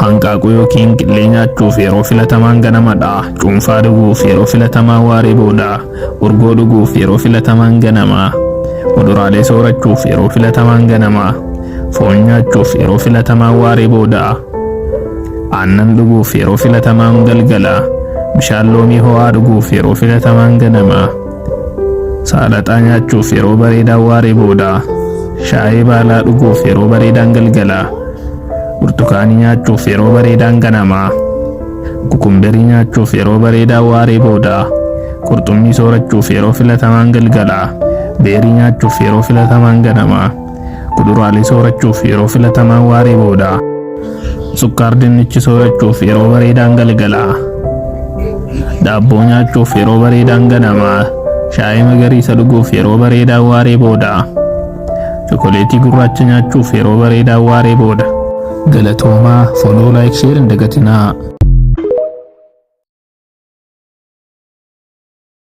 Hanqaaquu yookiin qillee nyaachuuf yeroo filatamaan ganamadha. Cuunfaa dhuguuf yeroo filatamaa waaree booda. Urgoo dhuguuf yeroo filatamaan ganama. Muduraalee soorachuuf yeroo filatamaan ganama. Foon nyaachuuf yeroo filatamaan waaree booda. Aannan dhuguuf yeroo filatamaan galgala. Bishaan loomii ho'aa dhuguuf yeroo filatamaan ganama. Saalaxaa nyaachuuf yeroo bareedaan waaree booda. Shaayii baalaa dhuguuf yeroo bareedaan galgala. Burtukaanii nyaachuuf yeroo bareedaan ganama. Kukumberii nyaachuuf yeroo bareedaan waaree booda. Qurxummii soorachuuf yeroo filatamaan galgala. Beerii nyaachuuf yeroo filatamaan ganama. Kuduraalee soorachuuf yeroo filatamaan waaree booda. Sukkaar dinnichi soorachuuf yeroo bareedaan galgala. Daabboo nyaachuuf yeroo bareedaan ganama. Shaayii magariisa dhuguuf yeroo bareedaan waaree booda. Chokooleetii gurraacha nyaachuuf yeroo bareedaan waaree booda. Galatoomaa, follow, like, share hin dagatinaa.